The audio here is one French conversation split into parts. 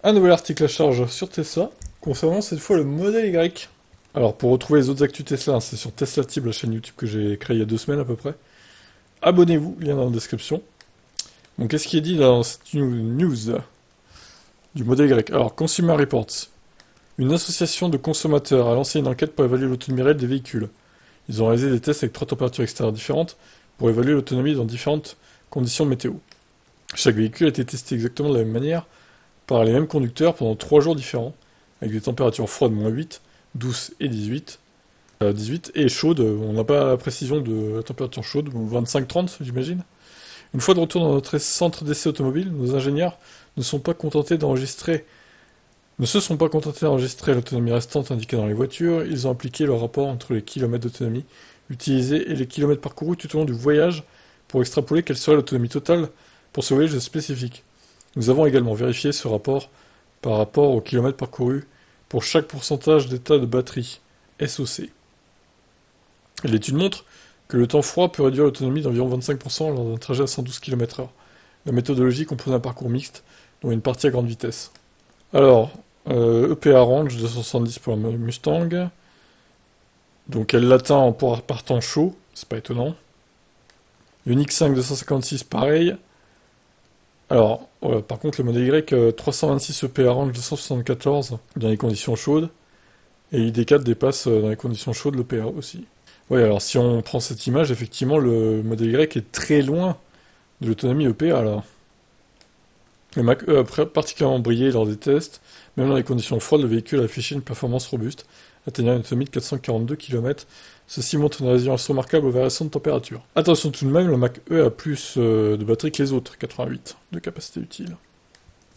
Un nouvel article à charge sur Tesla, concernant cette fois le modèle Y. Alors, pour retrouver les autres actus Tesla, hein, c'est sur Tesla Tube, la chaîne YouTube que j'ai créée il y a 2 semaines à peu près. Abonnez-vous, lien dans la description. Donc, qu'est-ce qui est dit dans cette news du modèle Y? Alors, Consumer Reports. Une association de consommateurs a lancé une enquête pour évaluer l'autonomie réelle des véhicules. Ils ont réalisé des tests avec 3 températures extérieures différentes pour évaluer l'autonomie dans différentes conditions météo. Chaque véhicule a été testé exactement de la même manière par les mêmes conducteurs pendant 3 jours différents, avec des températures froides -8, douces et 18, 18 et chaudes, on n'a pas la précision de la température chaude, 25-30 j'imagine. Une fois de retour dans notre centre d'essai automobile, nos ingénieurs ne sont pas contentés d'enregistrer ne se sont pas contentés d'enregistrer l'autonomie restante indiquée dans les voitures, ils ont appliqué le rapport entre les kilomètres d'autonomie utilisés et les kilomètres parcourus tout au long du voyage pour extrapoler quelle serait l'autonomie totale pour ce voyage spécifique. Nous avons également vérifié ce rapport par rapport aux kilomètres parcourus pour chaque pourcentage d'état de batterie, SOC. L'étude montre que le temps froid peut réduire l'autonomie d'environ 25% lors d'un trajet à 112 km/h. La méthodologie compose un parcours mixte, dont une partie à grande vitesse. Alors, EPA Range 270 pour la Mustang. Donc elle l'atteint en partant chaud, c'est pas étonnant. Ioniq 5 256 pareil. Alors, par contre le modèle Y 326 EPA Range 274 dans les conditions chaudes. Et l'ID4 dépasse dans les conditions chaudes l'EPA aussi. Oui, alors si on prend cette image, effectivement le modèle Y est très loin de l'autonomie EPA là. Le Mach E a particulièrement brillé lors des tests. Même dans les conditions froides, le véhicule a affiché une performance robuste, atteignant une autonomie de 442 km. Ceci montre une résilience remarquable aux variations de température. Attention tout de même, le Mach E a plus de batterie que les autres, 88 de capacité utile.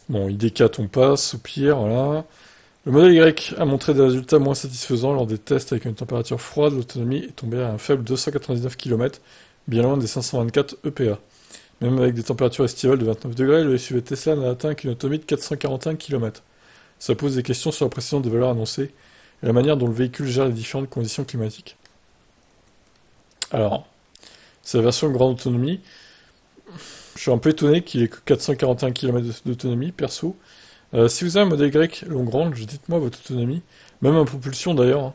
Bon, ID4 on passe, au pire, voilà. Le modèle Y a montré des résultats moins satisfaisants lors des tests avec une température froide. L'autonomie est tombée à un faible 299 km, bien loin des 524 EPA. Même avec des températures estivales de 29 degrés, le SUV Tesla n'a atteint qu'une autonomie de 441 km. Ça pose des questions sur la précision des valeurs annoncées et la manière dont le véhicule gère les différentes conditions climatiques. Alors, c'est la version grande autonomie. Je suis un peu étonné qu'il ait que 441 km d'autonomie, perso. Si vous avez un modèle Y long range, dites-moi votre autonomie, même en propulsion d'ailleurs. Hein.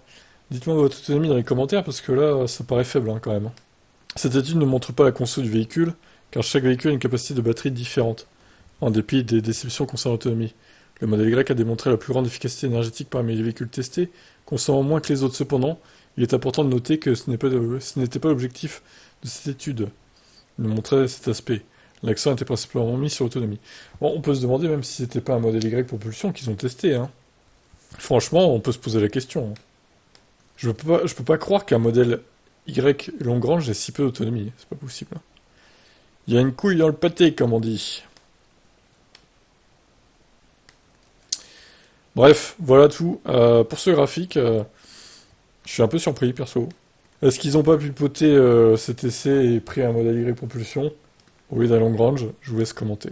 Dites-moi votre autonomie dans les commentaires parce que là, ça paraît faible hein, quand même. Cette étude ne montre pas la conso du véhicule, car chaque véhicule a une capacité de batterie différente, en dépit des déceptions concernant l'autonomie. Le modèle Y a démontré la plus grande efficacité énergétique parmi les véhicules testés, consommant moins que les autres. Cependant, il est important de noter que ce n'était pas l'objectif de cette étude, de montrer cet aspect. L'accent était principalement mis sur l'autonomie. Bon, on peut se demander même si c'était pas un modèle Y propulsion qu'ils ont testé. Hein. Franchement, on peut se poser la question. Hein. Je peux pas croire qu'un modèle Y long range ait si peu d'autonomie. C'est pas possible. Il y a une couille dans le pâté, comme on dit. Bref, voilà tout. Pour ce graphique, je suis un peu surpris, perso. Est-ce qu'ils n'ont pas pipoté cet essai et pris un modèle Y propulsion au lieu d'un long range? Je vous laisse commenter.